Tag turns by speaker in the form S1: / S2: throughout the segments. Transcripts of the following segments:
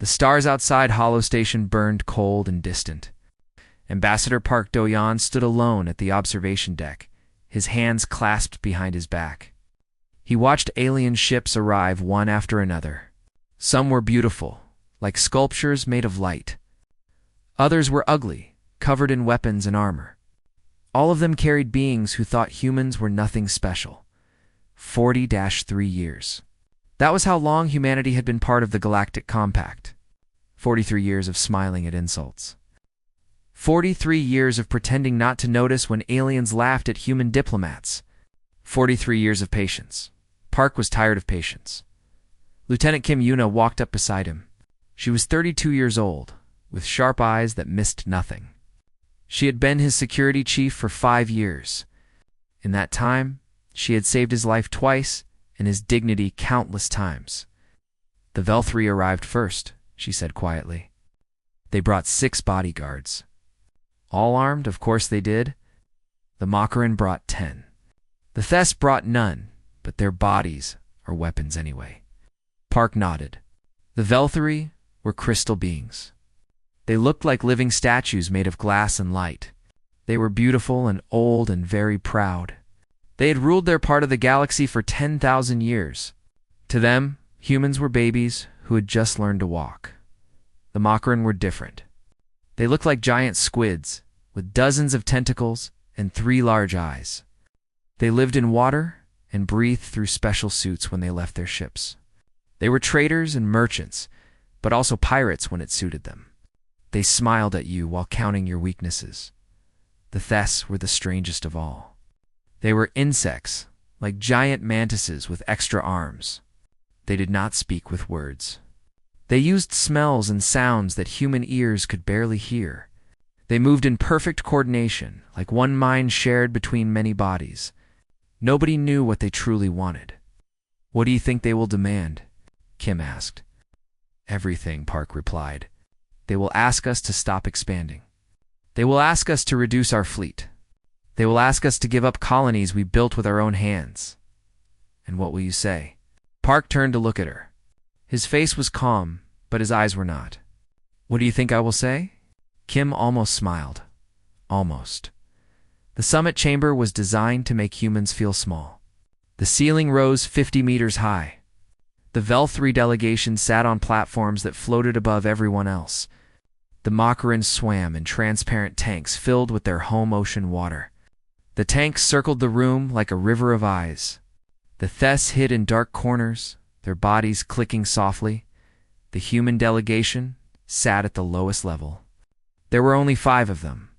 S1: The stars outside Hollow Station burned cold and distant. Ambassador Park Do-yan stood alone at the observation deck, his hands clasped behind his back. He watched alien ships arrive one after another. Some were beautiful, like sculptures made of light. Others were ugly, covered in weapons and armor. All of them carried beings who thought humans were nothing special. 40-3 years. That was how long humanity had been part of the Galactic Compact. 43 years of smiling at insults. 43 years of pretending not to notice when aliens laughed at human diplomats. 43 years of patience. Park was tired of patience. Lieutenant Kim Yuna walked up beside him. She was 32 years old, with sharp eyes that missed nothing. She had been his security chief for 5 years. In that time, she had saved his life twice and his dignity countless times. The Vel-3 arrived first, she said quietly. They brought 6 bodyguards. All armed, of course they did. The Makaran brought 10. The Thes brought none, but their bodies are weapons anyway. Park nodded. The Vel-3 were crystal beings. They looked like living statues made of glass and light. They were beautiful and old and very proud. They had ruled their part of the galaxy for 10,000 years. To them, humans were babies who had just learned to walk. The Makaran were different. They looked like giant squids, with dozens of tentacles and 3 large eyes. They lived in water and breathed through special suits when they left their ships. They were traders and merchants, but also pirates when it suited them. They smiled at you while counting your weaknesses. The Thes were the strangest of all. They were insects, like giant mantises with extra arms. They did not speak with words. They used smells and sounds that human ears could barely hear. They moved in perfect coordination, like one mind shared between many bodies. Nobody knew what they truly wanted. "What do you think they will demand?" Kim asked. "Everything," Park replied. "They will ask us to stop expanding. They will ask us to reduce our fleet. They will ask us to give up colonies we built with our own hands." "And what will you say?" Park turned to look at her. His face was calm, but his eyes were not. "What do you think I will say?" Kim almost smiled. Almost. The summit chamber was designed to make humans feel small. The ceiling rose 50 meters high. The Vel-3 delegation sat on platforms that floated above everyone else. The Makarans swam in transparent tanks filled with their home ocean water. The tanks circled the room like a river of eyes. The Thes hid in dark corners, their bodies clicking softly. The human delegation sat at the lowest level. There were only 5 of them.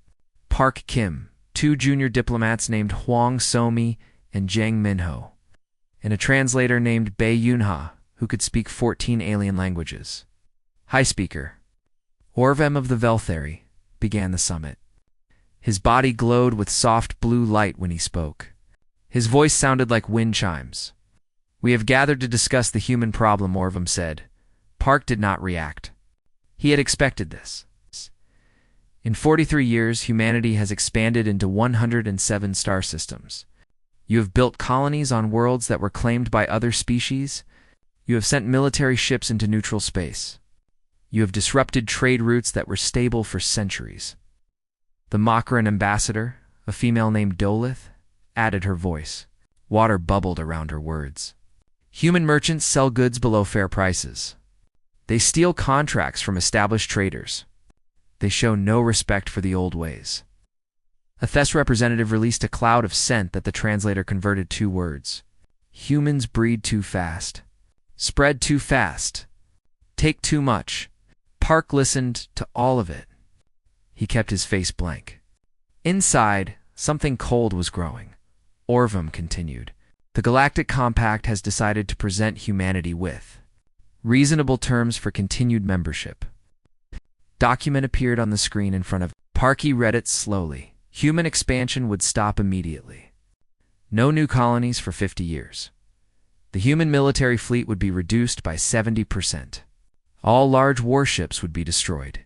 S1: Park Kim, 2 junior diplomats named Huang So-mi and Zhang Minho, and a translator named Bei Yunha, who could speak 14 alien languages. "Hi, Speaker." Orvem of the Vel-3 began the summit. His body glowed with soft blue light when he spoke. His voice sounded like wind chimes. "We have gathered to discuss the human problem," Orvem said. Park did not react. He had expected this. In 43 years, humanity has expanded into 107 star systems. You have built colonies on worlds that were claimed by other species. You have sent military ships into neutral space. You have disrupted trade routes that were stable for centuries. The Makaran ambassador, a female named Dolith, added her voice. Water bubbled around her words. Human merchants sell goods below fair prices. They steal contracts from established traders. They show no respect for the old ways. A Thes representative released a cloud of scent that the translator converted 2 words. Humans breed too fast. Spread too fast. Take too much. Park listened to all of it. He kept his face blank. Inside, something cold was growing. Orvem continued. The Galactic Compact has decided to present humanity with reasonable terms for continued membership. Document appeared on the screen in front of Parky. Read it slowly. Human expansion would stop immediately. No new colonies for 50 years. The human military fleet would be reduced by 70%. All large warships would be destroyed.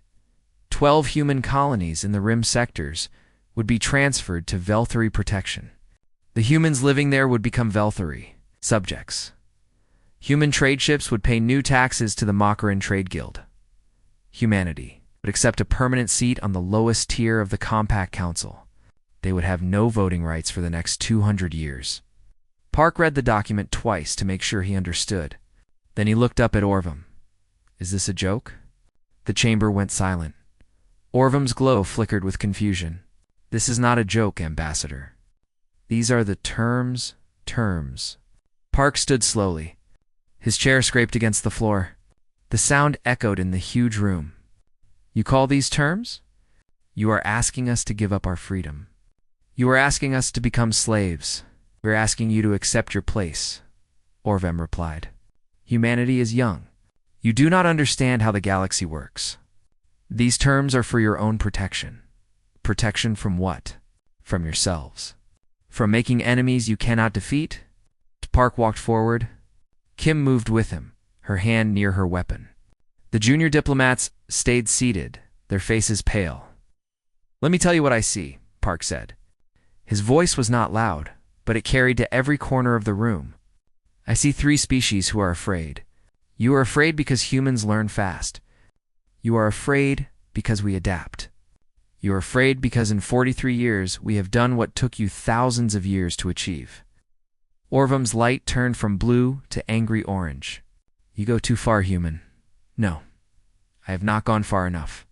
S1: 12 human colonies in the rim sectors would be transferred to Vel-3 protection. The humans living there would become Vel-3 subjects. Human trade ships would pay new taxes to the Makaran Trade Guild. humanity would accept a permanent seat on the lowest tier of the Compact Council. They would have no voting rights for the next 200 years. Park read the document twice to make sure he understood. Then he looked up at Orvam. Is this a joke? The chamber went silent. Orvam's glow flickered with confusion. This is not a joke, Ambassador. These are the terms. Park stood slowly. His chair scraped against the floor. The sound echoed in the huge room. You call these terms? You are asking us to give up our freedom. You are asking us to become slaves. We're asking you to accept your place, Orvam replied. Humanity is young. You do not understand how the galaxy works. These terms are for your own protection. Protection from what? From yourselves. From making enemies you cannot defeat? Park walked forward. Kim moved with him, her hand near her weapon. The junior diplomats stayed seated, their faces pale. Let me tell you what I see, Park said. His voice was not loud, but it carried to every corner of the room. I see 3 species who are afraid. You are afraid because humans learn fast. You are afraid because we adapt. You are afraid because in 43 years we have done what took you thousands of years to achieve. Orvam's light turned from blue to angry orange. You go too far, human. No, I have not gone far enough.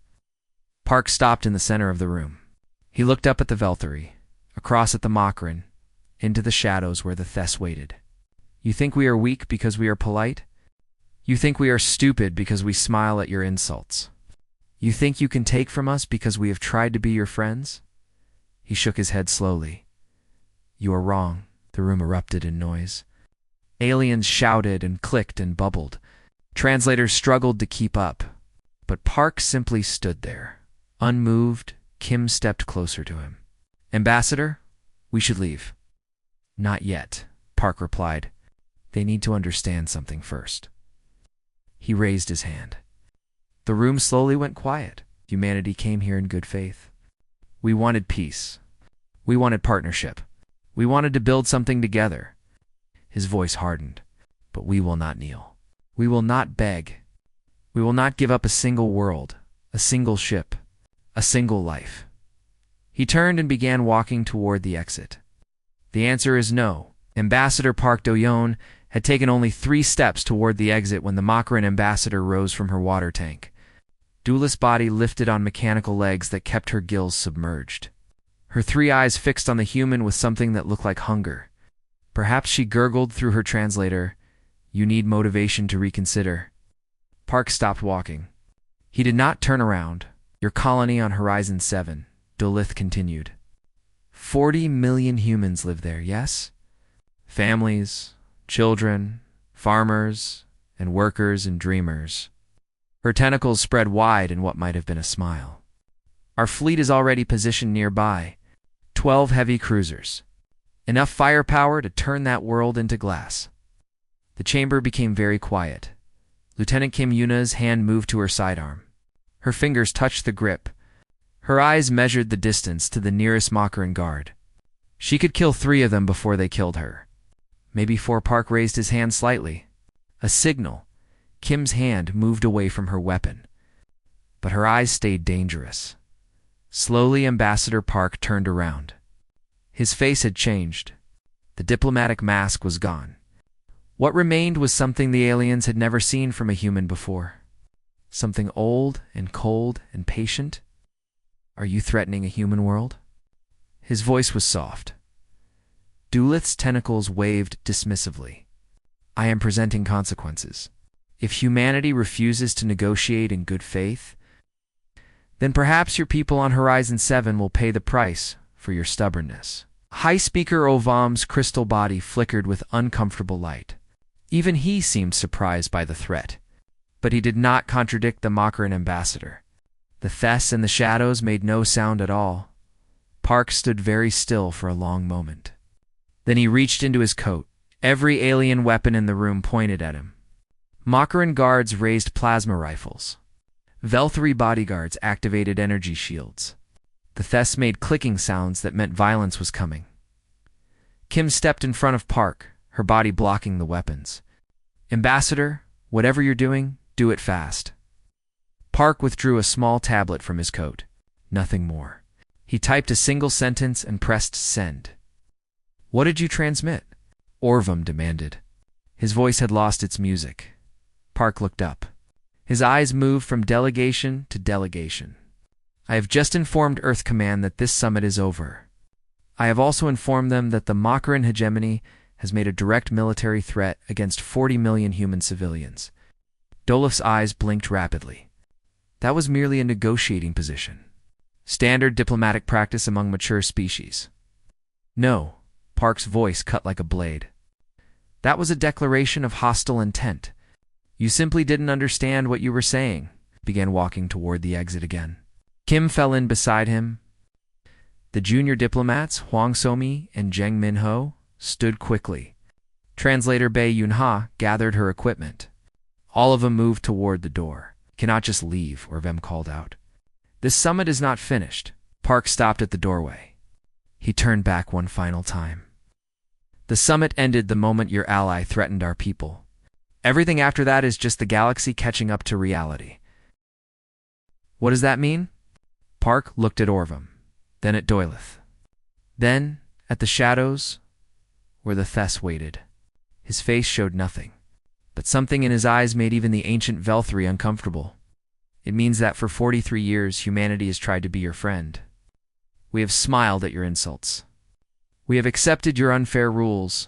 S1: Park stopped in the center of the room. He looked up at the Veltari, across at the Makran, into the shadows where the Thess waited. You think we are weak because we are polite? You think we are stupid because we smile at your insults? You think you can take from us because we have tried to be your friends? He shook his head slowly. You are wrong. The room erupted in noise. Aliens shouted and clicked and bubbled. Translators struggled to keep up. But Park simply stood there. Unmoved, Kim stepped closer to him. Ambassador, we should leave. Not yet, Park replied. They need to understand something first. He raised his hand. The room slowly went quiet. Humanity came here in good faith. We wanted peace. We wanted partnership. We wanted to build something together. His voice hardened. But we will not kneel. We will not beg. We will not give up a single world, a single ship, a single life. He turned and began walking toward the exit. The answer is no. Ambassador Park Do-yeon had taken only 3 steps toward the exit when the Makran ambassador rose from her water tank. Duelist's body lifted on mechanical legs that kept her gills submerged. Her 3 eyes fixed on the human with something that looked like hunger. Perhaps she gurgled through her translator, "You need motivation to reconsider." Park stopped walking. He did not turn around. Your colony on Horizon 7, Dolith continued. 40 million humans live there, yes? Families, children, farmers, and workers and dreamers. Her tentacles spread wide in what might have been a smile. Our fleet is already positioned nearby. 12 heavy cruisers. Enough firepower to turn that world into glass. The chamber became very quiet. Lieutenant Kim Yuna's hand moved to her sidearm. Her fingers touched the grip. Her eyes measured the distance to the nearest Makran guard. She could kill 3 of them before they killed her. Maybe 4. Park raised his hand slightly. A signal. Kim's hand moved away from her weapon. But her eyes stayed dangerous. Slowly, Ambassador Park turned around. His face had changed. The diplomatic mask was gone. What remained was something the aliens had never seen from a human before. Something old and cold and patient. Are you threatening a human world? His voice was soft. Duelith's tentacles waved dismissively. I am presenting consequences. If humanity refuses to negotiate in good faith, then perhaps your people on Horizon 7 will pay the price for your stubbornness. High Speaker Ovam's crystal body flickered with uncomfortable light. Even he seemed surprised by the threat. But he did not contradict the Makran ambassador. The Thess in the shadows made no sound at all. Park stood very still for a long moment. Then he reached into his coat. Every alien weapon in the room pointed at him. Makran guards raised plasma rifles. Veltari bodyguards activated energy shields. The Thess made clicking sounds that meant violence was coming. Kim stepped in front of Park, her body blocking the weapons. Ambassador, whatever you're doing, do it fast. Park withdrew a small tablet from his coat. Nothing more. He typed a single sentence and pressed send. "What did you transmit?" Orvam demanded. His voice had lost its music. Park looked up. His eyes moved from delegation to delegation. "I have just informed Earth Command that this summit is over. I have also informed them that the Makaran hegemony has made a direct military threat against 40 million human civilians." Dolith's eyes blinked rapidly. That was merely a negotiating position. Standard diplomatic practice among mature species. "No," Park's voice cut like a blade. "That was a declaration of hostile intent. You simply didn't understand what you were saying." Began walking toward the exit again. Kim fell in beside him. The junior diplomats, Huang Somi and Zheng Minho, stood quickly. Translator Bei Yunha gathered her equipment. All of them moved toward the door. "Cannot just leave," Orvam called out. "This summit is not finished." Park stopped at the doorway. He turned back one final time. "The summit ended the moment your ally threatened our people. Everything after that is just the galaxy catching up to reality." "What does that mean?" Park looked at Orvam, then at Dolith, then at the shadows where the Thess waited. His face showed nothing, but something in his eyes made even the ancient Velthri uncomfortable. "It means that for 43 years humanity has tried to be your friend. We have smiled at your insults. We have accepted your unfair rules.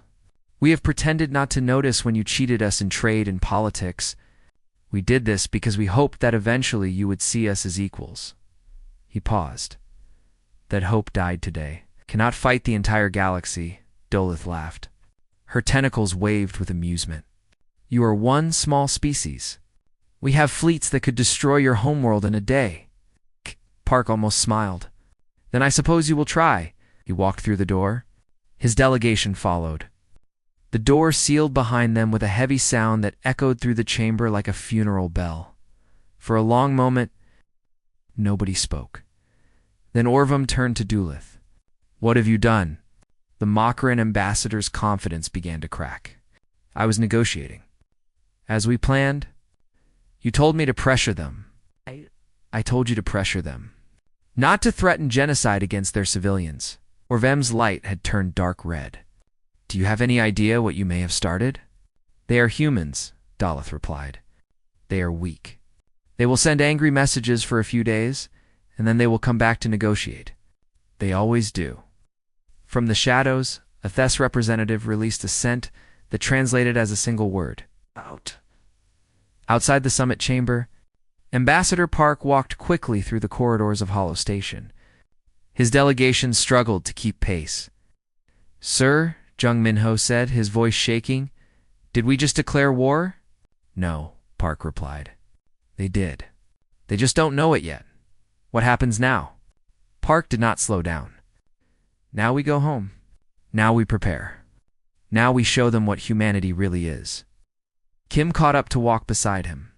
S1: We have pretended not to notice when you cheated us in trade and politics. We did this because we hoped that eventually you would see us as equals." He paused. "That hope died today. Cannot fight the entire galaxy," Dolith laughed. Her tentacles waved with amusement. "You are one small species. We have fleets that could destroy your homeworld in a day." Park almost smiled. "Then I suppose you will try." He walked through the door. His delegation followed. The door sealed behind them with a heavy sound that echoed through the chamber like a funeral bell. For a long moment, nobody spoke. Then Orvam turned to Dolith. "What have you done?" The Makaran ambassador's confidence began to crack. "I was negotiating. As we planned. You told me to pressure them. I told you to pressure them. Not to threaten genocide against their civilians." Orvam's light had turned dark red. "Do you have any idea what you may have started?" "They are humans," Dolith replied. "They are weak. They will send angry messages for a few days, and then they will come back to negotiate. They always do." From the shadows, a Thess representative released a scent that translated as a single word: "Out." Outside the summit chamber, Ambassador Park walked quickly through the corridors of Hollow Station. His delegation struggled to keep pace. "Sir," Zheng Minho said, his voice shaking, "did we just declare war?" "No," Park replied. "They did. They just don't know it yet. What happens now?" Park did not slow down. "Now we go home. Now we prepare. Now we show them what humanity really is." Kim caught up to walk beside him.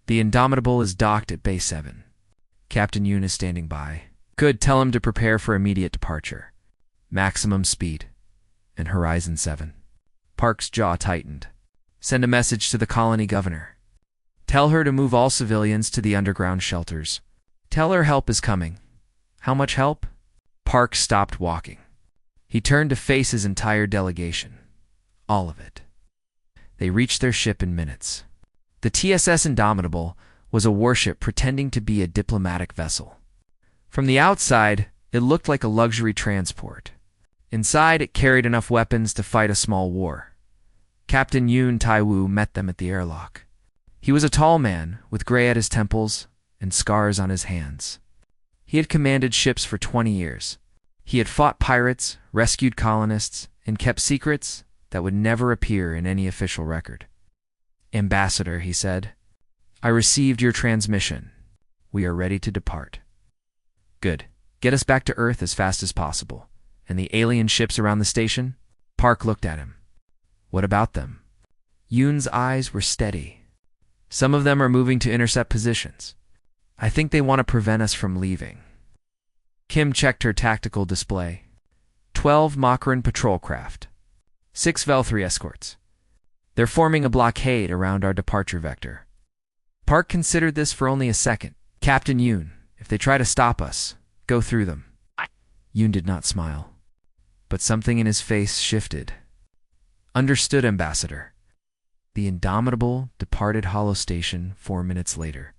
S1: "The Indomitable is docked at Bay 7. Captain Yoon is standing by. Good, tell him to prepare for immediate departure. Maximum speed. And Horizon 7. Park's jaw tightened. "Send a message to the colony governor. Tell her to move all civilians to the underground shelters. Tell her help is coming." "How much help?" Park stopped walking. He turned to face his entire delegation. All of it. They reached their ship in minutes. The TSS Indomitable was a warship pretending to be a diplomatic vessel. From the outside, it looked like a luxury transport. Inside, it carried enough weapons to fight a small war. Captain Yoon Taiwu met them at the airlock. He was a tall man, with gray at his temples and scars on his hands. He had commanded ships for 20 years. He had fought pirates, rescued colonists, and kept secrets that would never appear in any official record. "Ambassador," he said, "I received your transmission. We are ready to depart." "Good. Get us back to Earth as fast as possible. And the alien ships around the station?" Park looked at him. "What about them?" Yoon's eyes were steady. "Some of them are moving to intercept positions. I think they want to prevent us from leaving." Kim checked her tactical display. 12 Makaran patrol craft. 6 Velthri escorts. They're forming a blockade around our departure vector. Park considered this for only a second. Captain Yoon, if they try to stop us, go through them. Yoon did not smile, but something in his face shifted. Understood, Ambassador. The Indomitable departed Hollow Station 4 minutes later.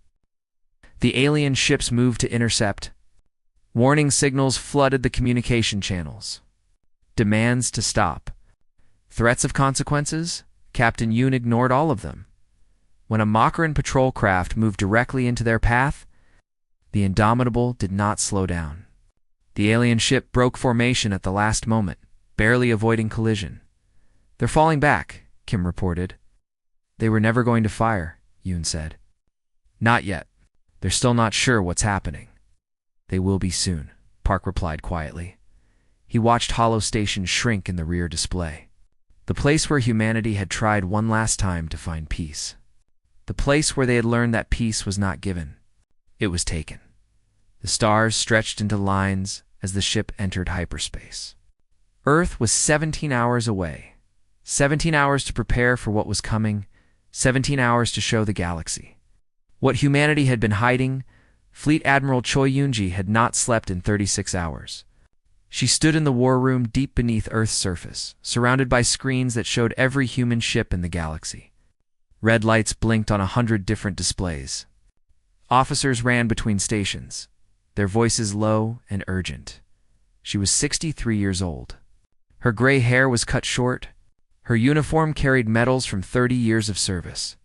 S1: The alien ships moved to intercept. Warning signals flooded the communication channels. Demands to stop. Threats of consequences? Captain Yoon ignored all of them. When a Makaran patrol craft moved directly into their path, the Indomitable did not slow down. The alien ship broke formation at the last moment, barely avoiding collision. They're falling back, Kim reported. They were never going to fire, Yoon said. Not yet. They're still not sure what's happening. They will be soon, Park replied quietly. He watched Hollow Station shrink in the rear display. The place where humanity had tried one last time to find peace. The place where they had learned that peace was not given. It was taken. The stars stretched into lines as the ship entered hyperspace. Earth was 17 hours away. 17 hours to prepare for what was coming. 17 hours to show the galaxy. What humanity had been hiding, Fleet Admiral Choi Yoonji had not slept in 36 hours. She stood in the war room deep beneath Earth's surface, surrounded by screens that showed every human ship in the galaxy. Red lights blinked on 100 different displays. Officers ran between stations, their voices low and urgent. She was 63 years old. Her gray hair was cut short. Her uniform carried medals from 30 years of service.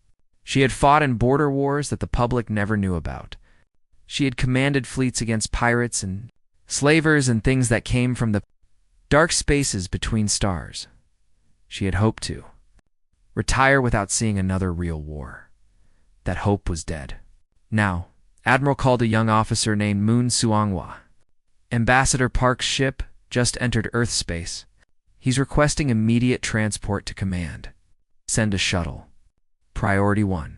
S1: She had fought in border wars that the public never knew about. She had commanded fleets against pirates and slavers and things that came from the dark spaces between stars. She had hoped to retire without seeing another real war. That hope was dead. Now, Admiral called a young officer named Moon Suanghwa. Ambassador Park's ship just entered Earth space. He's requesting immediate transport to command. Send a shuttle. Priority 1.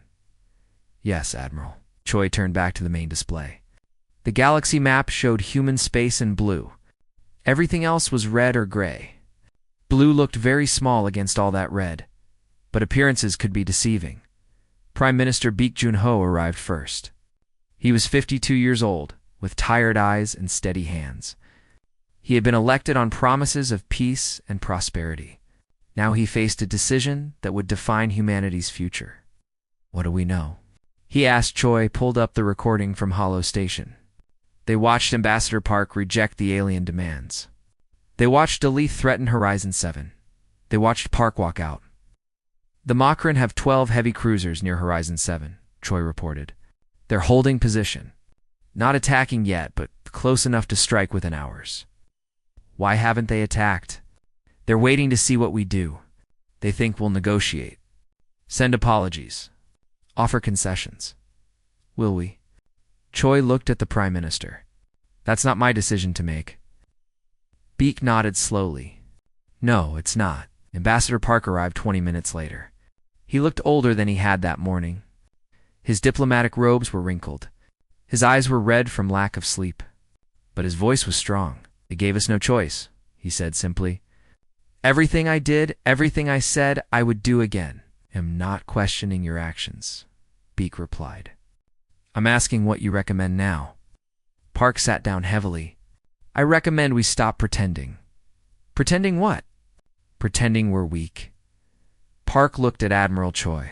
S1: Yes, Admiral. Choi turned back to the main display. The galaxy map showed human space in blue. Everything else was red or gray. Blue looked very small against all that red, but appearances could be deceiving. Prime Minister Baek Jun-ho arrived first. He was 52 years old, with tired eyes and steady hands. He had been elected on promises of peace and prosperity. Now he faced a decision that would define humanity's future. What do we know? He asked. Choi pulled up the recording from Hollow Station. They watched Ambassador Park reject the alien demands. They watched Delith threaten Horizon 7. They watched Park walk out. The Makaran have 12 heavy cruisers near Horizon 7, Choi reported. They're holding position. Not attacking yet, but close enough to strike within hours. Why haven't they attacked? They're waiting to see what we do. They think we'll negotiate. Send apologies. Offer concessions. Will we? Choi looked at the Prime Minister. That's not my decision to make. Baek nodded slowly. No, it's not. Ambassador Park arrived 20 minutes later. He looked older than he had that morning. His diplomatic robes were wrinkled. His eyes were red from lack of sleep. But his voice was strong. They gave us no choice, he said simply. Everything I did, everything I said, I would do again. Am not questioning your actions, Baek replied. I'm asking what you recommend now. Park sat down heavily. I recommend we stop pretending. Pretending what? Pretending we're weak. Park looked at Admiral Choi.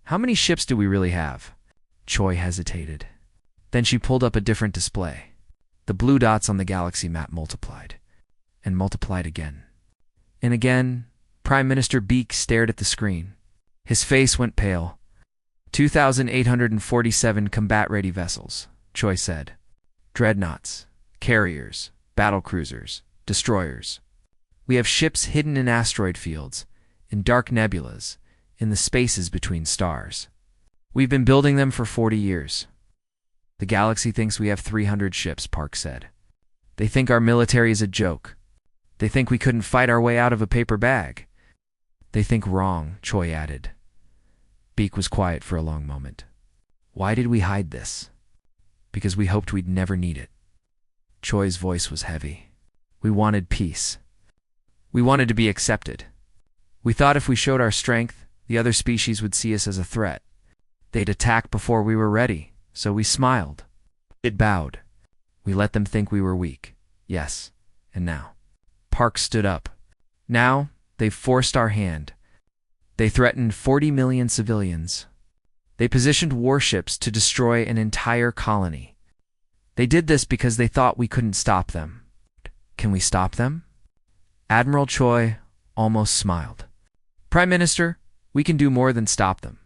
S1: How many ships do we really have? Choi hesitated. Then she pulled up a different display. The blue dots on the galaxy map multiplied. And multiplied again. And again, Prime Minister Baek stared at the screen. His face went pale. 2,847 combat-ready vessels, Choi said. Dreadnoughts, carriers, battlecruisers, destroyers. We have ships hidden in asteroid fields, in dark nebulas, in the spaces between stars. We've been building them for 40 years. The galaxy thinks we have 300 ships, Park said. They think our military is a joke. They think we couldn't fight our way out of a paper bag. They think wrong, Choi added. Baek was quiet for a long moment. Why did we hide this? Because we hoped we'd never need it. Choi's voice was heavy. We wanted peace. We wanted to be accepted. We thought if we showed our strength, the other species would see us as a threat. They'd attack before we were ready, so we smiled. It bowed. We let them think we were weak. Yes, and now. Park stood up. Now, they've forced our hand. They threatened 40 million civilians. They positioned warships to destroy an entire colony. They did this because they thought we couldn't stop them. Can we stop them? Admiral Choi almost smiled. Prime Minister, we can do more than stop them.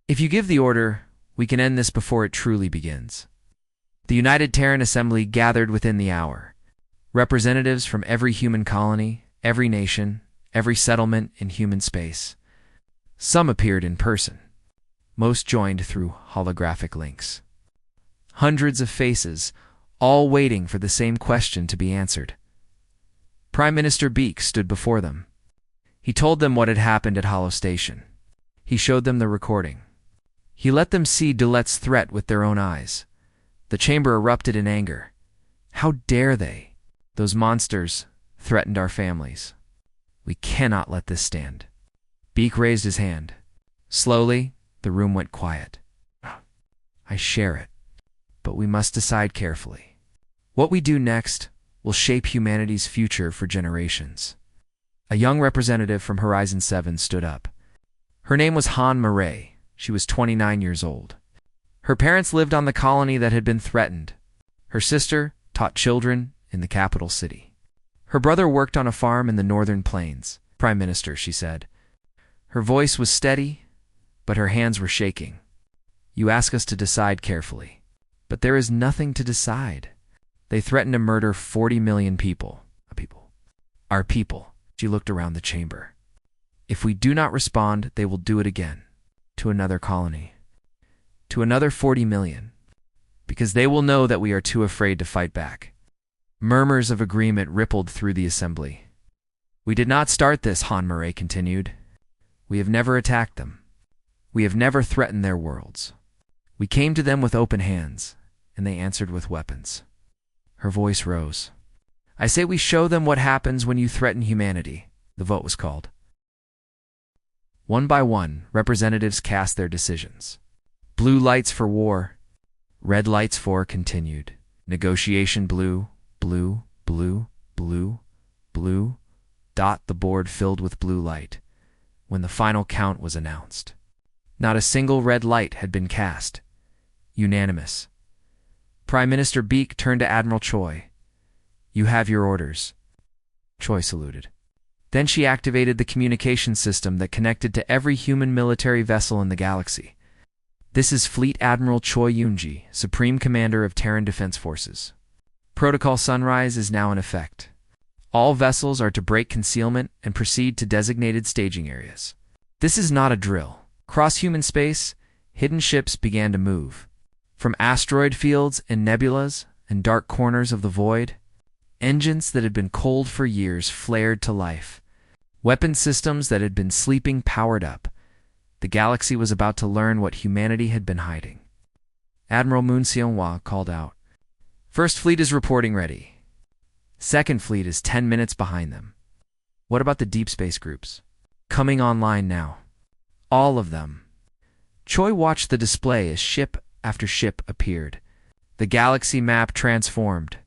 S1: If you give the order, we can end this before it truly begins. The United Terran Assembly gathered within the hour. Representatives from every human colony, every nation, every settlement in human space. Some appeared in person. Most joined through holographic links. Hundreds of faces, all waiting for the same question to be answered. Prime Minister Beak stood before them. He told them what had happened at Hollow Station. He showed them the recording. He let them see Dulet's threat with their own eyes. The chamber erupted in anger. How dare they? Those monsters threatened our families. We cannot let this stand. Beak raised his hand. Slowly, the room went quiet. I share it, but we must decide carefully. What we do next will shape humanity's future for generations. A young representative from Horizon 7 stood up. Her name was Han Murray. She was 29 years old. Her parents lived on the colony that had been threatened. Her sister taught children in the capital city. Her brother worked on a farm in the northern plains. Prime Minister, she said. Her voice was steady, but her hands were shaking. You ask us to decide carefully. But there is nothing to decide. They threaten to murder 40 million people. Our people. She looked around the chamber. If we do not respond, they will do it again. To another colony. To another 40 million. Because they will know that we are too afraid to fight back. Murmurs of agreement rippled through the assembly. We did not start this, Han Murray continued. We have never attacked them. We have never threatened their worlds. We came to them with open hands, and they answered with weapons. Her voice rose. I say we show them what happens when you threaten humanity. The vote was called. One by one, representatives cast their decisions. Blue lights for war. Red lights for continued. Negotiation blue, blue, blue, blue, blue. Dot the board filled with blue light when the final count was announced. Not a single red light had been cast. Unanimous. Prime Minister Beak turned to Admiral Choi. You have your orders. Choi saluted. Then she activated the communication system that connected to every human military vessel in the galaxy. This is Fleet Admiral Choi Yoonji, Supreme Commander of Terran Defense Forces. Protocol Sunrise is now in effect. All vessels are to break concealment and proceed to designated staging areas. This is not a drill. Across human space, hidden ships began to move. From asteroid fields and nebulas and dark corners of the void, engines that had been cold for years flared to life. Weapon systems that had been sleeping powered up. The galaxy was about to learn what humanity had been hiding. Admiral Moon Seonghwa called out, First Fleet is reporting ready. Second Fleet is 10 minutes behind them. What about the deep space groups? Coming online now. All of them. Choi watched the display as ship after ship appeared. The galaxy map transformed.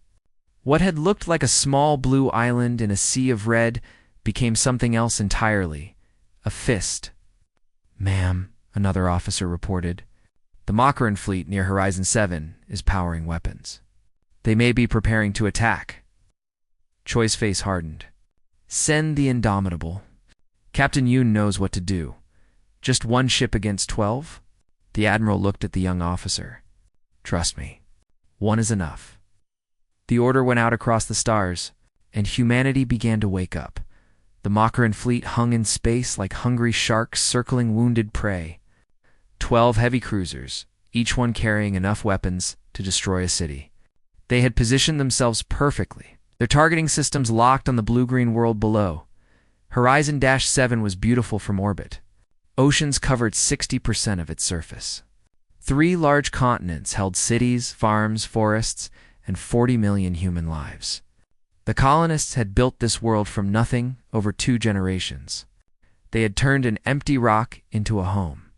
S1: What had looked like a small blue island in a sea of red became something else entirely. A fist. Ma'am, another officer reported. The Makaran fleet near Horizon 7 is powering weapons. They may be preparing to attack. Choi's face hardened. Send the Indomitable. Captain Yoon knows what to do. Just one ship against 12? The Admiral looked at the young officer. Trust me, one is enough. The order went out across the stars, and humanity began to wake up. The Makaran fleet hung in space like hungry sharks circling wounded prey. 12 heavy cruisers, each one carrying enough weapons to destroy a city. They had positioned themselves perfectly, their targeting systems locked on the blue-green world below. Horizon-7 was beautiful from orbit. Oceans covered 60% of its surface. 3 large continents held cities, farms, forests, and 40 million human lives. The colonists had built this world from nothing over 2 generations. They had turned an empty rock into a home.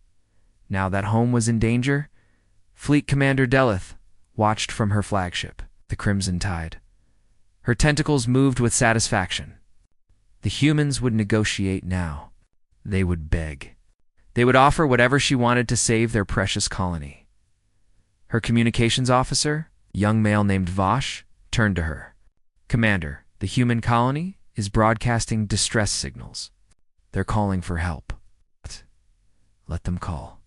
S1: Now that home was in danger, Fleet Commander Delith watched from her flagship, the Crimson Tide. Her tentacles moved with satisfaction. The humans would negotiate now. They would beg. They would offer whatever she wanted to save their precious colony. Her communications officer, a young male named Vosh, turned to her. Commander, the human colony is broadcasting distress signals. They're calling for help. Let them call.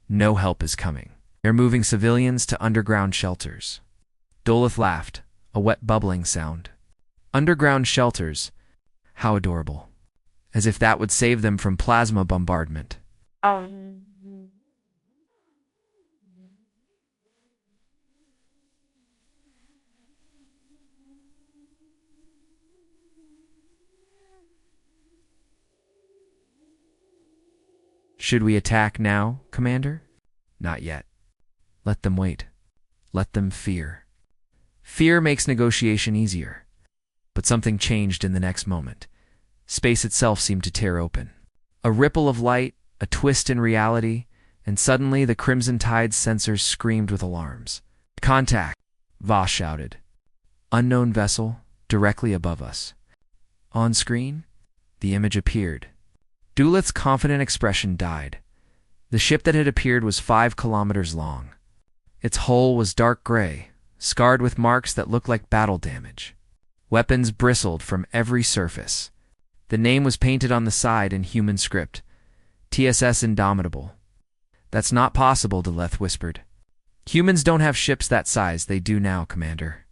S1: No help is coming. They're moving civilians to underground shelters. Dolith laughed, a wet bubbling sound. Underground shelters? How adorable. As if that would save them from plasma bombardment. Should we attack now, Commander? Not yet. Let them wait. Let them fear. Fear makes negotiation easier. But something changed in the next moment. Space itself seemed to tear open. A ripple of light, a twist in reality, and suddenly the Crimson Tide's sensors screamed with alarms. Contact! Voss shouted. Unknown vessel, directly above us. On screen, the image appeared. Dulith's confident expression died. The ship that had appeared was 5 kilometers long. Its hull was dark gray, scarred with marks that looked like battle damage. Weapons bristled from every surface. The name was painted on the side in human script. TSS Indomitable. That's not possible, Deleth whispered. Humans don't have ships that size. They do now, Commander.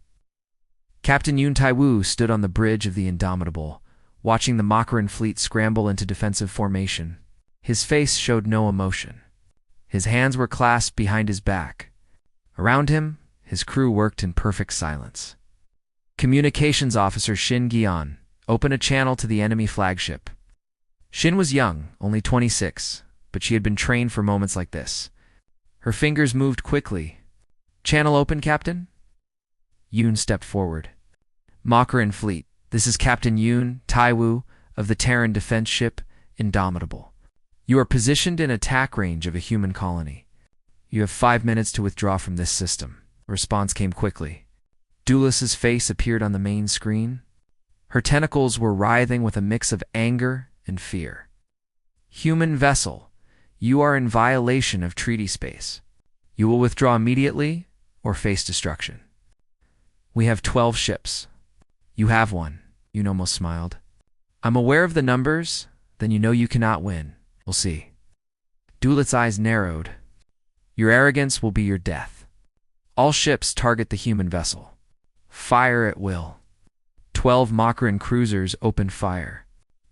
S1: Captain Yoon Tai-woo stood on the bridge of the Indomitable, watching the Makaran fleet scramble into defensive formation. His face showed no emotion. His hands were clasped behind his back. Around him, his crew worked in perfect silence. Communications Officer Shin Gyeon, open a channel to the enemy flagship. Shin was young, only 26, but she had been trained for moments like this. Her fingers moved quickly. Channel open, Captain? Yoon stepped forward. Makaran fleet, this is Captain Yoon Tai-woo of the Terran defense ship Indomitable. You are positioned in attack range of a human colony. You have 5 minutes to withdraw from this system. A response came quickly. Dulith's face appeared on the main screen. Her tentacles were writhing with a mix of anger and fear. Human vessel, you are in violation of treaty space. You will withdraw immediately or face destruction. We have 12 ships. You have one, Yoon almost smiled. I'm aware of the numbers, then you know you cannot win. We'll see. Dulith's eyes narrowed. Your arrogance will be your death. All ships target the human vessel. Fire at will. 12 Makaran cruisers opened fire.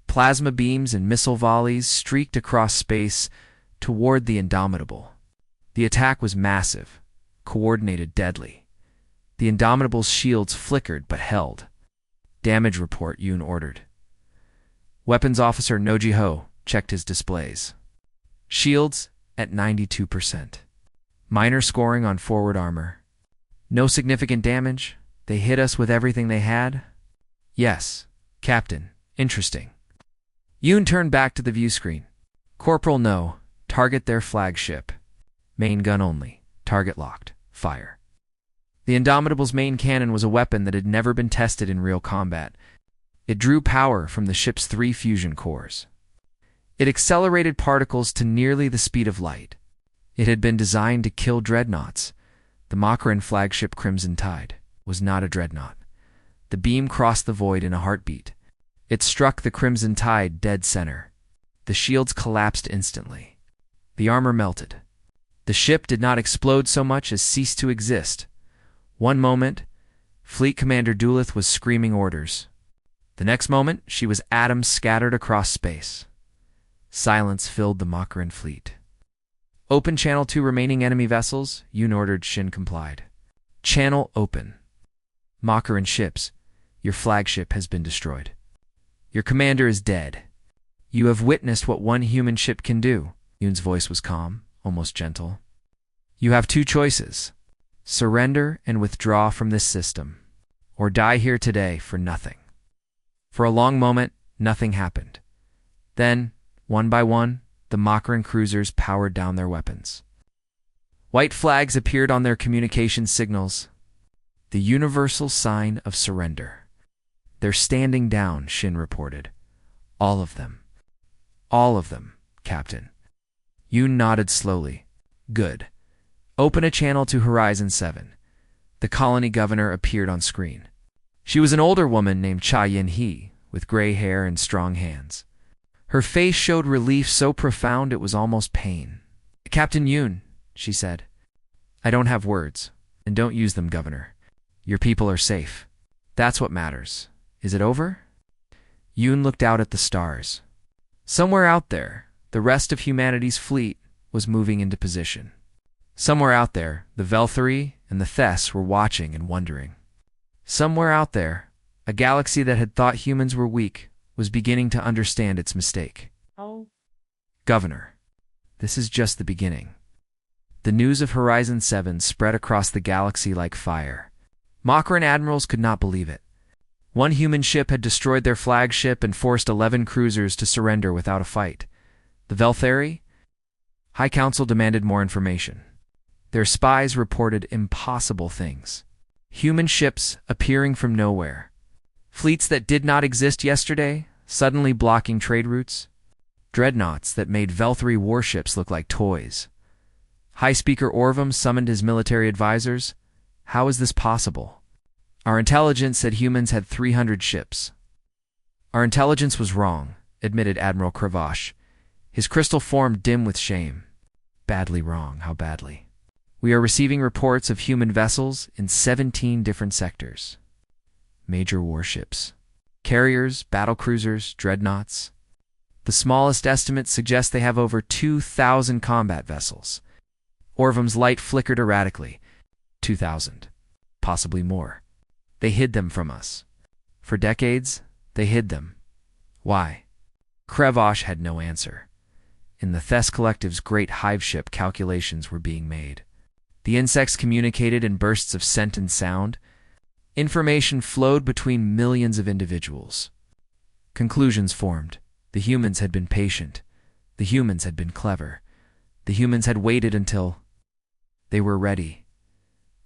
S1: Plasma beams and missile volleys streaked across space toward the Indomitable. The attack was massive, coordinated, deadly. The Indomitable's shields flickered but held. Damage report, Yoon ordered. Weapons Officer Noji Ho checked his displays. Shields at 92%. Minor scoring on forward armor. No significant damage. They hit us with everything they had? Yes, Captain. Interesting. Yoon turned back to the view screen. Corporal No. Target their flagship. Main gun only. Target locked. Fire. The Indomitable's main cannon was a weapon that had never been tested in real combat. It drew power from the ship's 3 fusion cores. It accelerated particles to nearly the speed of light. It had been designed to kill dreadnoughts. The Makaran flagship Crimson Tide was not a dreadnought. The beam crossed the void in a heartbeat. It struck the Crimson Tide dead center. The shields collapsed instantly. The armor melted. The ship did not explode so much as cease to exist. One moment, Fleet Commander Dulith was screaming orders. The next moment, she was atoms scattered across space. Silence filled the Makaran fleet. Open Channel 2 remaining enemy vessels, Yoon ordered. Shin complied. Channel open. Makaran ships, your flagship has been destroyed. Your commander is dead. You have witnessed what one human ship can do. Yoon's voice was calm, almost gentle. You have 2 choices. Surrender and withdraw from this system, or die here today for nothing. For a long moment, nothing happened. Then, one by one, the Makran cruisers powered down their weapons. White flags appeared on their communication signals, the universal sign of surrender. "They're standing down," Shin reported. "All of them." "All of them, Captain." Yoon nodded slowly. "Good. Open a channel to Horizon 7. The colony governor appeared on screen. She was an older woman named Cha Yin-hee, with gray hair and strong hands. Her face showed relief so profound it was almost pain. "Captain Yoon," she said. "I don't have words, and don't use them, Governor. Your people are safe. That's what matters. Is it over?" Yoon looked out at the stars. Somewhere out there, the rest of humanity's fleet was moving into position. Somewhere out there, the Velthari and the Thess were watching and wondering. Somewhere out there, a galaxy that had thought humans were weak was beginning to understand its mistake.
S2: Oh.
S1: "Governor, this is just the beginning." The news of Horizon 7 spread across the galaxy like fire. Makran admirals could not believe it. One human ship had destroyed their flagship and forced 11 cruisers to surrender without a fight. The Velthari? High Council demanded more information. Their spies reported impossible things. Human ships appearing from nowhere. Fleets that did not exist yesterday, suddenly blocking trade routes. Dreadnoughts that made Velthari warships look like toys. High Speaker Orvam summoned his military advisors. How is this possible? Our intelligence said humans had 300 ships. Our intelligence was wrong, admitted Admiral Kravash, his crystal form dim with shame. Badly wrong, how badly? We are receiving reports of human vessels in 17 different sectors. Major warships. Carriers, battlecruisers, dreadnoughts. The smallest estimates suggest they have over 2,000 combat vessels. Orvum's light flickered erratically. 2,000. Possibly more. They hid them from us. For decades, they hid them. Why? Kravash had no answer. In the Thess Collective's great hive ship, calculations were being made. The insects communicated in bursts of scent and sound. Information flowed between millions of individuals. Conclusions formed. The humans had been patient. The humans had been clever. The humans had waited until they were ready.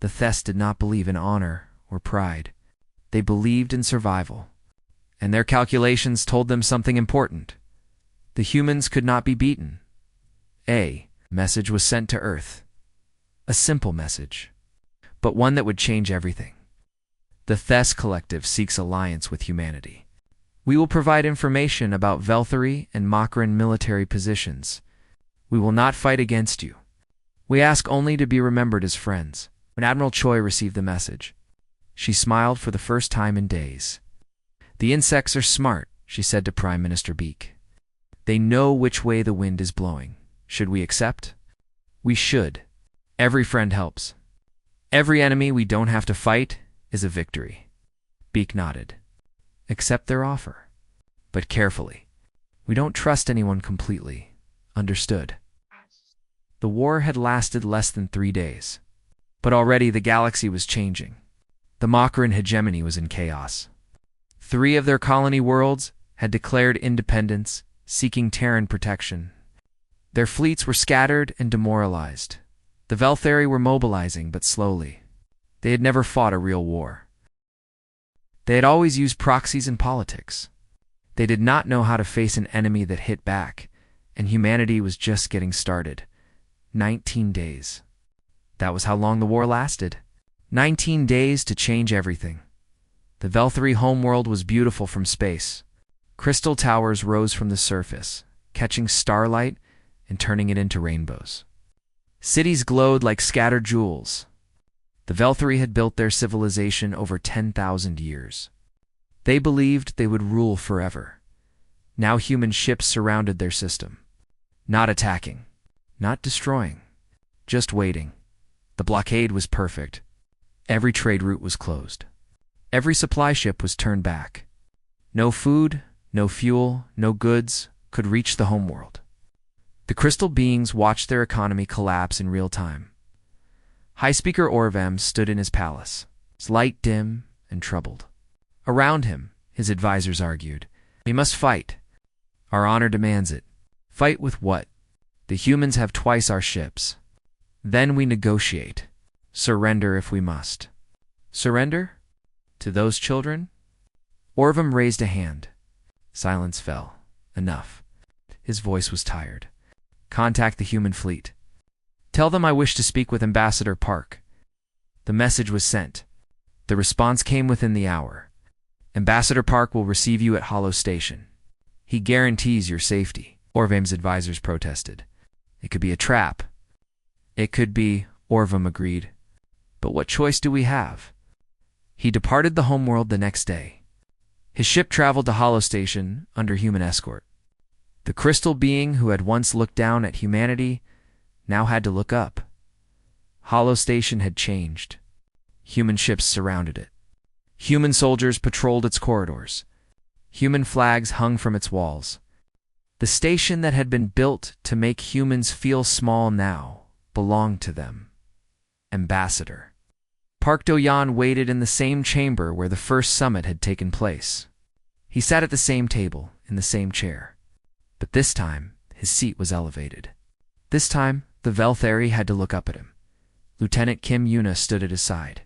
S1: The Thess did not believe in honor or pride. They believed in survival. And their calculations told them something important. The humans could not be beaten. A message was sent to Earth. A simple message, but one that would change everything. The Thess Collective seeks alliance with humanity. We will provide information about Velthari and Makran military positions. We will not fight against you. We ask only to be remembered as friends. When Admiral Choi received the message, she smiled for the first time in days. "The insects are smart," she said to Prime Minister Beek. "They know which way the wind is blowing. Should we accept?" "We should. Every friend helps. Every enemy we don't have to fight is a victory." Beek nodded. "Accept their offer. But carefully. We don't trust anyone completely. Understood?" The war had lasted less than 3 days. But already the galaxy was changing. The Makran hegemony was in chaos. 3 of their colony worlds had declared independence, seeking Terran protection. Their fleets were scattered and demoralized. The Velthari were mobilizing, but slowly. They had never fought a real war. They had always used proxies in politics. They did not know how to face an enemy that hit back, and humanity was just getting started. 19 days. That was how long the war lasted. 19 days to change everything. The Velthari homeworld was beautiful from space. Crystal towers rose from the surface, catching starlight and turning it into rainbows. Cities glowed like scattered jewels. The Velthari had built their civilization over 10,000 years. They believed they would rule forever. Now human ships surrounded their system. Not attacking, not destroying, just waiting. The blockade was perfect. Every trade route was closed. Every supply ship was turned back. No food, no fuel, no goods could reach the homeworld. The crystal beings watched their economy collapse in real time. High Speaker Orvam stood in his palace, his light dim and troubled. Around him, his advisors argued, "We must fight. Our honor demands it." "Fight with what?" The humans have twice our ships. Then we negotiate. Surrender if we must. Surrender? To those children? Orvam raised a hand. Silence fell. Enough. His voice was tired. Contact the human fleet. Tell them I wish to speak with Ambassador Park. The message was sent. The response came within the hour. Ambassador Park will receive you at Hollow Station. He guarantees your safety. Orvam's advisors protested. It could be a trap. It could be, Orvam agreed. But what choice do we have? He departed the homeworld the next day. His ship traveled to Hollow Station under human escort. The crystal being who had once looked down at humanity now had to look up. Hollow Station had changed. Human ships surrounded it. Human soldiers patrolled its corridors. Human flags hung from its walls. The station that had been built to make humans feel small now belonged to them. Ambassador. Park Do-yan waited in the same chamber where the first summit had taken place. He sat at the same table, in the same chair. But this time, his seat was elevated. This time, the Velthari had to look up at him. Lieutenant Kim Yuna stood at his side.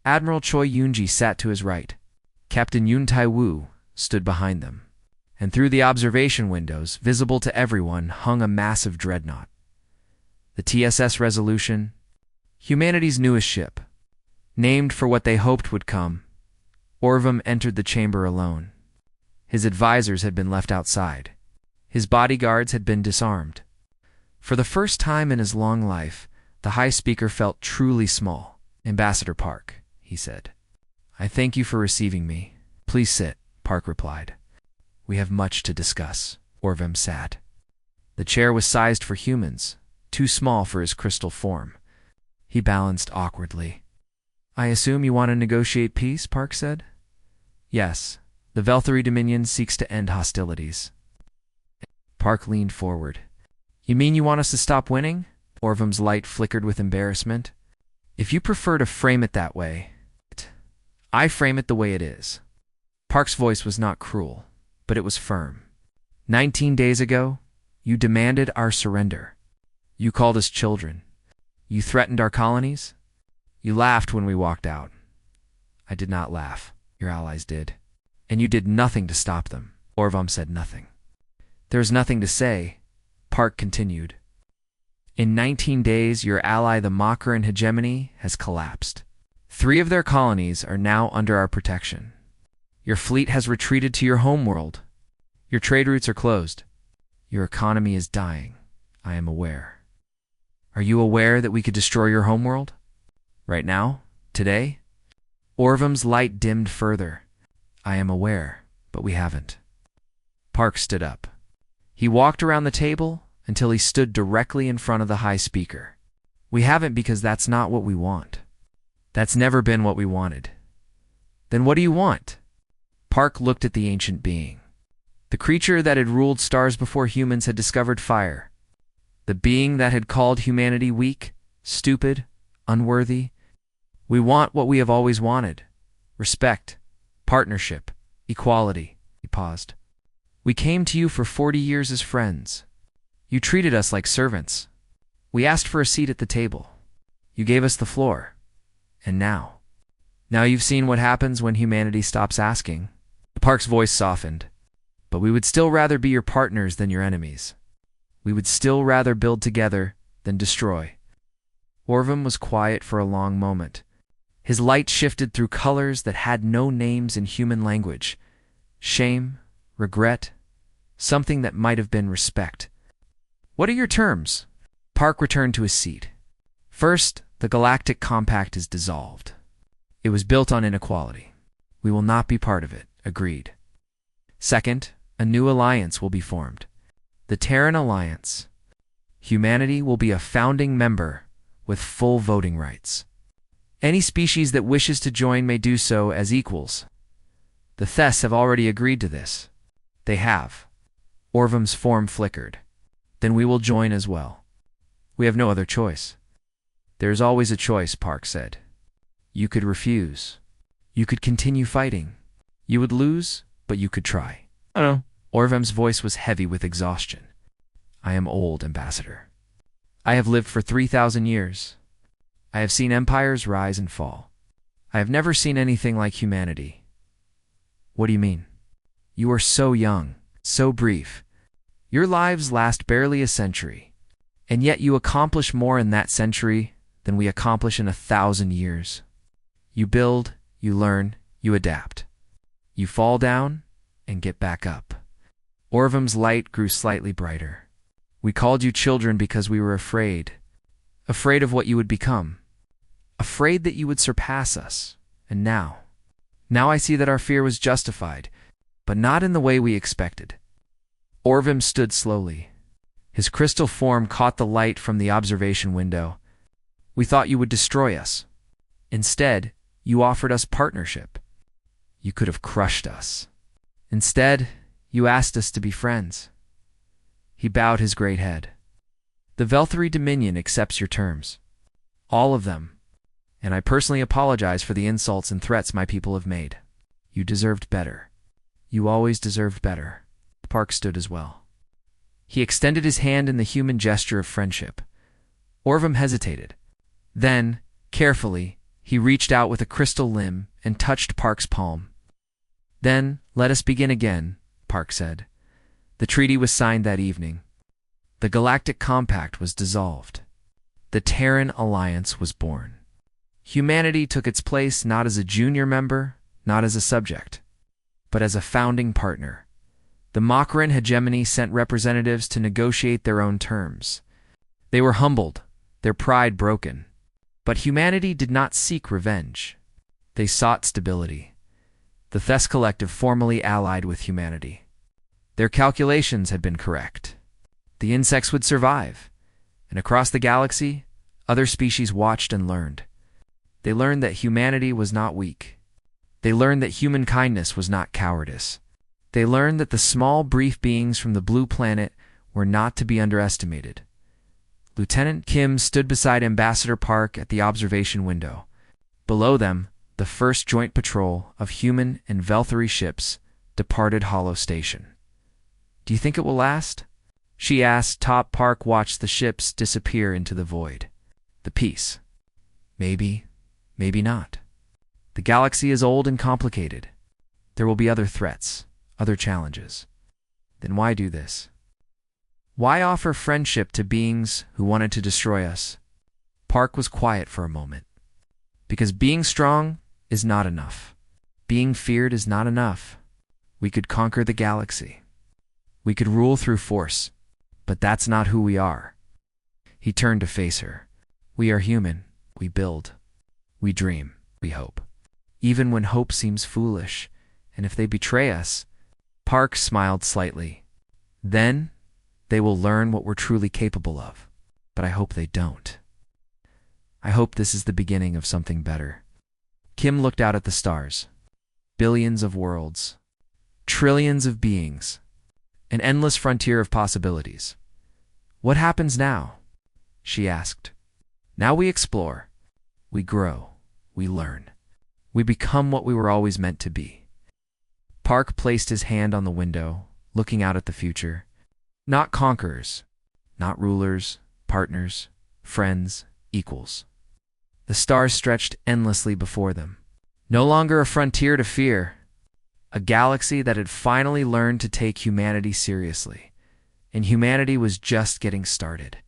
S1: Admiral Choi Yoonji sat to his right. Captain Yoon Tai-woo stood behind them. And through the observation windows, visible to everyone, hung a massive dreadnought. The TSS Resolution, humanity's newest ship. Named for what they hoped would come, Orvam entered the chamber alone. His advisors had been left outside. His bodyguards had been disarmed. For the first time in his long life, the High Speaker felt truly small. Ambassador Park, he said. I thank you for receiving me. Please sit, Park replied. We have much to discuss. Orvam sat. The chair was sized for humans, too small for his crystal form. He balanced awkwardly. I assume you want to negotiate peace, Park said. Yes, the Velthari Dominion seeks to end hostilities. Park leaned forward. You mean you want us to stop winning? Orvam's light flickered with embarrassment. If you prefer to frame it that way, I frame it the way it is. Park's voice was not cruel, but it was firm. 19 days ago, you demanded our surrender. You called us children. You threatened our colonies. You laughed when we walked out. I did not laugh. Your allies did. And you did nothing to stop them. Orvam said nothing. There is nothing to say, Park continued. In 19 days, your ally, the Makaran hegemony, has collapsed. 3 of their colonies are now under our protection. Your fleet has retreated to your homeworld. Your trade routes are closed. Your economy is dying. I am aware. Are you aware that we could destroy your homeworld? Right now? Today? Orvam's light dimmed further. I am aware, but we haven't. Park stood up. He walked around the table until he stood directly in front of the High Speaker. We haven't because that's not what we want. That's never been what we wanted. Then what do you want? Park looked at the ancient being. The creature that had ruled stars before humans had discovered fire. The being that had called humanity weak, stupid, unworthy. We want what we have always wanted. Respect, partnership, equality. He paused. We came to you for 40 years as friends. You treated us like servants. We asked for a seat at the table. You gave us the floor. And now you've seen what happens when humanity stops asking. Park's voice softened. But we would still rather be your partners than your enemies. We would still rather build together than destroy. Orvam was quiet for a long moment. His light shifted through colors that had no names in human language. Shame, regret, something that might have been respect. What are your terms? Park returned to his seat. First, the Galactic Compact is dissolved. It was built on inequality. We will not be part of it. Agreed. Second, a new alliance will be formed. The Terran Alliance. Humanity will be a founding member with full voting rights. Any species that wishes to join may do so as equals. The Thess have already agreed to this. They have. Orvam's form flickered. Then we will join as well. We have no other choice. There is always a choice, Park said. You could refuse. You could continue fighting. You would lose, but you could try. I don't know. Orvam's voice was heavy with exhaustion. I am old, Ambassador. I have lived for 3,000 years. I have seen empires rise and fall. I have never seen anything like humanity. What do you mean? You are so young, so brief. Your lives last barely a century, and yet you accomplish more in that century than we accomplish in 1,000 years. You build, you learn, you adapt. You fall down and get back up. Orvum's light grew slightly brighter. We called you children because we were afraid of what you would become, afraid that you would surpass us. And now I see that our fear was justified, but not in the way we expected. Orvum stood slowly. His crystal form caught the light from the observation window. We thought you would destroy us. Instead, you offered us partnership. You could have crushed us. Instead, you asked us to be friends. He bowed his great head. The Velthari Dominion accepts your terms. All of them. And I personally apologize for the insults and threats my people have made. You deserved better. You always deserved better. Park stood as well. He extended his hand in the human gesture of friendship. Orvum hesitated. Then, carefully, he reached out with a crystal limb and touched Park's palm. Then, let us begin again, Park said. The treaty was signed that evening. The Galactic Compact was dissolved. The Terran Alliance was born. Humanity took its place not as a junior member, not as a subject, but as a founding partner. The Makaran hegemony sent representatives to negotiate their own terms. They were humbled, their pride broken. But humanity did not seek revenge. They sought stability. The Thes Collective formally allied with humanity. Their calculations had been correct. The insects would survive, and across the galaxy, other species watched and learned. They learned that humanity was not weak. They learned that human kindness was not cowardice. They learned that the small, brief beings from the blue planet were not to be underestimated. Lieutenant Kim stood beside Ambassador Park at the observation window. Below them, the first joint patrol of human and Velthari ships departed Hollow Station. Do you think it will last? She asked. Top Park watched the ships disappear into the void. The peace. Maybe, maybe not. The galaxy is old and complicated. There will be other threats, other challenges. Then why do this? Why offer friendship to beings who wanted to destroy us? Park was quiet for a moment. Because being strong is not enough. Being feared is not enough. We could conquer the galaxy. We could rule through force, but that's not who we are. He turned to face her. We are human. We build. We dream. We hope. Even when hope seems foolish, and if they betray us, Park smiled slightly. Then they will learn what we're truly capable of. But I hope they don't. I hope this is the beginning of something better. Kim looked out at the stars. Billions of worlds. Trillions of beings. An endless frontier of possibilities. What happens now? She asked. Now we explore. We grow. We learn. We become what we were always meant to be. Park placed his hand on the window, looking out at the future. Not conquerors, not rulers, partners, friends, equals. The stars stretched endlessly before them. No longer a frontier to fear. A galaxy that had finally learned to take humanity seriously. And humanity was just getting started.